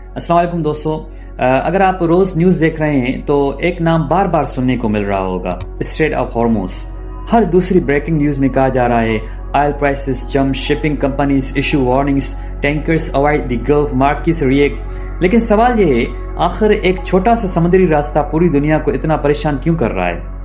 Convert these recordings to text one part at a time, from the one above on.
अस्सलाम वालेकुम दोस्तों। अगर आप रोज न्यूज देख रहे हैं तो एक नाम बार बार सुनने को मिल रहा होगा, स्ट्रेट ऑफ हॉर्मुज। हर दूसरी ब्रेकिंग न्यूज में कहा जा रहा है oil prices jump, shipping companies issue warnings, tankers avoid the gulf, markets react. लेकिन सवाल ये है, आखिर एक छोटा सा समुद्री रास्ता पूरी दुनिया को इतना परेशान क्यों कर रहा है?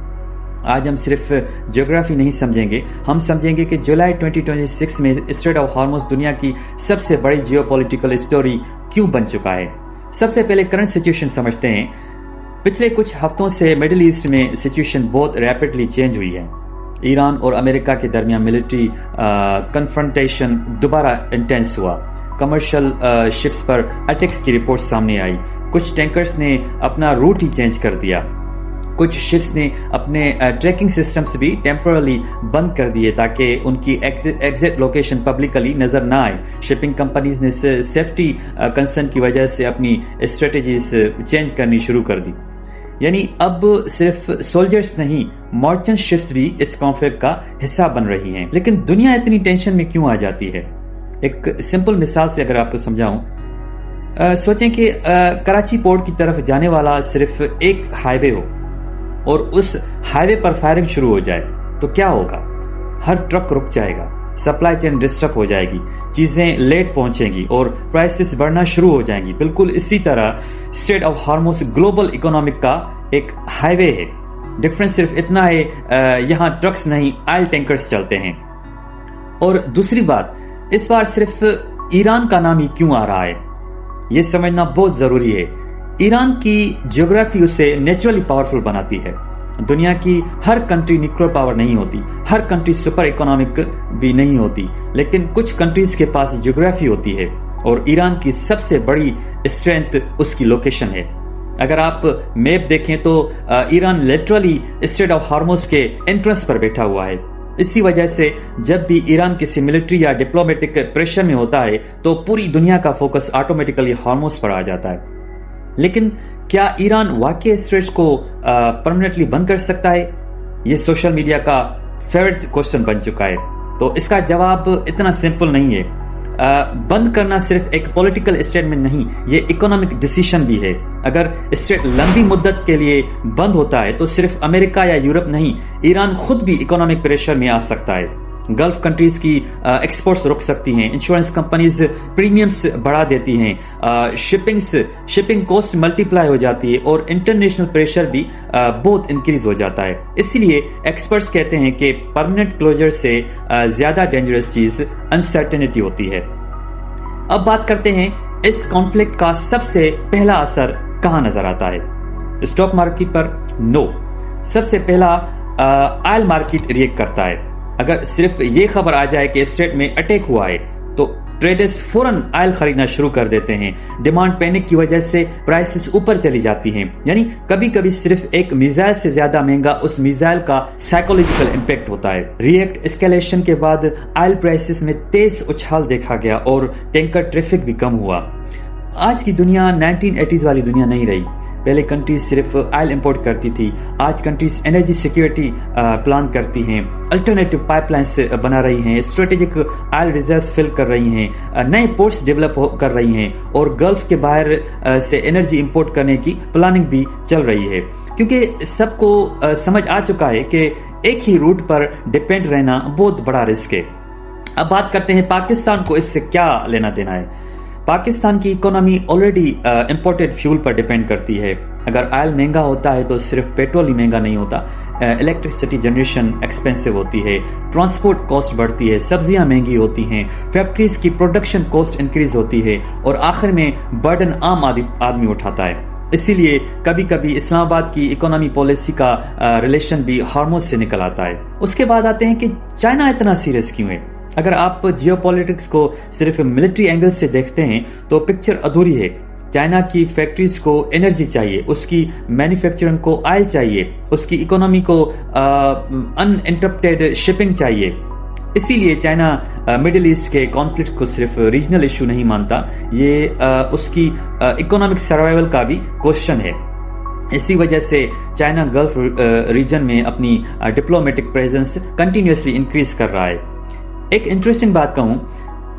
आज हम सिर्फ ज्योग्राफी नहीं समझेंगे, हम समझेंगे कि जुलाई 2026 में स्ट्रेट ऑफ हॉर्मुज दुनिया की सबसे बड़ी जियोपॉलिटिकल स्टोरी क्यों बन चुका है। सबसे पहले करंट सिचुएशन समझते हैं। पिछले कुछ हफ्तों से मिडिल ईस्ट में सिचुएशन बहुत रैपिडली चेंज हुई है। ईरान और अमेरिका के दरमियान मिलिट्री कन्फ्रंटेशन दोबारा इंटेंस हुआ। कमर्शियल शिप्स पर अटैक्स की रिपोर्ट सामने आई। कुछ टैंकर्स ने अपना रूट ही चेंज कर दिया। कुछ शिप्स ने अपने ट्रैकिंग सिस्टम्स भी टेम्परली बंद कर दिए ताकि उनकी एग्जिट लोकेशन पब्लिकली नजर ना आए। शिपिंग कंपनीज ने सेफ्टी कंसर्न की वजह से अपनी स्ट्रेटेजीज चेंज करनी शुरू कर दी। यानी अब सिर्फ सोल्जर्स नहीं, मर्चेंट शिप्स भी इस कॉन्फ्लिक्ट का हिस्सा बन रही हैं। लेकिन दुनिया इतनी टेंशन में क्यों आ जाती है? एक सिंपल मिसाल से अगर आपको समझाऊं, सोचें कि कराची पोर्ट की तरफ जाने वाला सिर्फ एक हाईवे हो और उस हाईवे पर फायरिंग शुरू हो जाए तो क्या होगा? हर ट्रक रुक जाएगा, सप्लाई चेन डिस्टर्ब हो जाएगी, चीजें लेट पहुंचेंगी और प्राइसेस बढ़ना शुरू हो जाएंगी। बिल्कुल इसी तरह straight of Hormuz global economic का एक हाईवे है। डिफरेंस सिर्फ इतना है, यहां ट्रक्स नहीं, ऑयल टैंकर्स चलते हैं। और दूसरी बात, इस बार सिर्फ ईरान का नाम ही क्यों आ रहा है, यह समझना बहुत जरूरी है। ईरान की ज्योग्राफी उसे नेचुरली पावरफुल बनाती है। दुनिया की हर कंट्री न्यूक्लियर पावर नहीं होती, हर कंट्री सुपर इकोनॉमिक भी नहीं होती, लेकिन कुछ कंट्रीज के पास ज्योग्राफी होती है और ईरान की सबसे बड़ी स्ट्रेंथ उसकी लोकेशन है। अगर आप मैप देखें तो Iran literally straight of Hormuz के एंट्रेंस पर बैठा हुआ है। इसी वजह से जब भी ईरान किसी मिलिट्री या डिप्लोमेटिक प्रेशर में होता है तो पूरी दुनिया का फोकस ऑटोमेटिकली हॉर्मुज पर आ जाता है। लेकिन क्या ईरान वाकई स्ट्रेट्स को परमानेंटली बंद कर सकता है? यह सोशल मीडिया का फेवरेट क्वेश्चन बन चुका है। तो इसका जवाब इतना सिंपल नहीं है। बंद करना सिर्फ एक पॉलिटिकल स्टेटमेंट नहीं, ये इकोनॉमिक डिसीजन भी है। अगर स्ट्रेट लंबी मुद्दत के लिए बंद होता है तो सिर्फ अमेरिका या यूरोप नहीं, ईरान खुद भी इकोनॉमिक प्रेशर में आ सकता है। गल्फ कंट्रीज की एक्सपोर्ट्स रुक सकती हैं, इंश्योरेंस कंपनीज प्रीमियम्स बढ़ा देती हैं, शिपिंग कॉस्ट मल्टीप्लाई हो जाती है और इंटरनेशनल प्रेशर भी बहुत इंक्रीज हो जाता है। इसीलिए एक्सपर्ट्स कहते हैं कि परमानेंट क्लोजर से ज्यादा डेंजरस चीज अनसर्टेनिटी होती है। अब बात करते हैं इस कॉन्फ्लिक्ट का सबसे पहला असर कहां नजर आता है? स्टॉक मार्केट पर? नो। सबसे पहला ऑयल मार्केट रिएक्ट करता है। अगर सिर्फ ये खबर आ जाए कि स्ट्रेट में अटैक हुआ है तो ट्रेडर्स फौरन ऑयल खरीदना शुरू कर देते हैं। डिमांड पैनिक की वजह से प्राइसेस ऊपर चली जाती हैं। यानी कभी कभी सिर्फ एक मिसाइल से ज्यादा महंगा उस मिसाइल का साइकोलॉजिकल इंपैक्ट होता है। रिएक्ट एस्केलेशन के बाद ऑयल प्राइसेस में तेज उछाल देखा गया और टैंकर ट्रैफिक भी कम हुआ। आज की दुनिया 1980s वाली दुनिया नहीं रही। पहले कंट्रीज सिर्फ ऑयल इंपोर्ट करती थी, आज कंट्रीज एनर्जी सिक्योरिटी प्लान करती हैं, अल्टरनेटिव पाइपलाइंस बना रही हैं, स्ट्रेटेजिक ऑयल रिजर्व्स फिल कर रही हैं, नए पोर्ट्स डेवलप कर रही हैं और गल्फ के बाहर से एनर्जी इंपोर्ट करने की प्लानिंग भी चल रही है। क्योंकि सबको समझ आ चुका है कि एक ही रूट पर डिपेंड रहना बहुत बड़ा रिस्क है। अब बात करते हैं पाकिस्तान को इससे क्या लेना देना है। पाकिस्तान की इकोनॉमी ऑलरेडी इंपोर्टेड फ्यूल पर डिपेंड करती है। अगर ऑयल महंगा होता है तो सिर्फ पेट्रोल ही महंगा नहीं होता, इलेक्ट्रिसिटी जनरेशन एक्सपेंसिव होती है, ट्रांसपोर्ट कॉस्ट बढ़ती है, सब्जियां महंगी होती हैं, फैक्ट्रीज की प्रोडक्शन कॉस्ट इंक्रीज होती है और आखिर में बर्डन आम आदमी उठाता है। इसीलिए कभी कभी इस्लामाबाद की इकोनॉमी पॉलिसी का रिलेशन भी हार्मोज से निकल आता है। उसके बाद आते हैं कि चाइना इतना सीरियस क्यों है। अगर आप जियोपॉलिटिक्स को सिर्फ मिलिट्री एंगल से देखते हैं तो पिक्चर अधूरी है। चाइना की फैक्ट्रीज को एनर्जी चाहिए, उसकी मैन्युफैक्चरिंग को ऑयल चाहिए, उसकी इकोनॉमी को अनइंटरप्टेड शिपिंग चाहिए। इसीलिए चाइना मिडिल ईस्ट के कॉन्फ्लिक्ट को सिर्फ रीजनल इशू नहीं मानता, ये उसकी इकोनॉमिक सर्वाइवल का भी क्वेश्चन है। इसी वजह से चाइना गल्फ रीजन में अपनी डिप्लोमेटिक प्रेजेंस कंटिन्यूअसली इंक्रीज कर रहा है। एक इंटरेस्टिंग बात कहूं,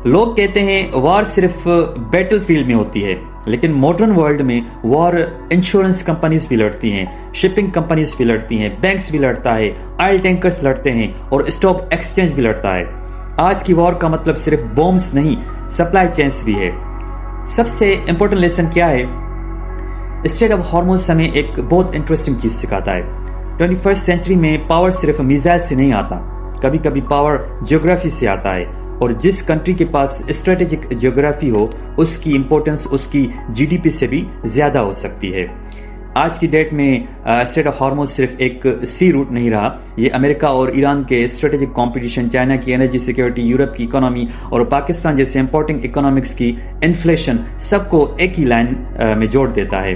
لوگ کہتے ہیں وار صرف بیٹل فیلڈ میں ہوتی ہے، لیکن ماڈرن ورلڈ میں وار انشورنس کمپنیز بھی لڑتی ہیں، شپنگ کمپنیز بھی لڑتی ہیں، بینکس بھی لڑتا ہے، آئل ٹینکرز لڑتے ہیں اور اسٹاک ایکسچینج بھی لڑتا ہے۔ آج کی وار کا مطلب صرف بومز نہیں، سپلائی چینز بھی ہے۔ سب سے امپورٹنٹ لیسن کیا ہے؟ اسٹریٹ آف ہارموز ہمیں ایک بہت انٹرسٹنگ چیز سکھاتا ہے۔ 21st سینچری میں پاور صرف میزائل سے نہیں آتا، کبھی کبھی پاور جیوگرافی سے آتا ہے، اور جس کنٹری کے پاس اسٹریٹجک جیوگرافی ہو اس کی امپورٹنس اس کی جی ڈی پی سے بھی زیادہ ہو سکتی ہے۔ آج کی ڈیٹ میں اسٹریٹ آف ہارموز صرف ایک سی روٹ نہیں رہا، یہ امریکہ اور ایران کے اسٹریٹجک کمپٹیشن، چائنا کی انرجی سیکیورٹی، یورپ کی اکانومی اور پاکستان جیسے امپورٹنٹ اکنامکس کی انفلیشن سب کو ایک ہی لائن میں جوڑ دیتا ہے۔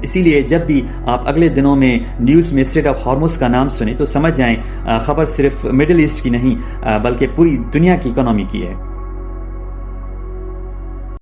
اسی لیے جب بھی آپ اگلے دنوں میں نیوز میں اسٹریٹ آف ہارموز کا نام سنیں تو سمجھ جائیں خبر صرف مڈل ایسٹ کی نہیں بلکہ پوری دنیا کی اکانومی کی ہے۔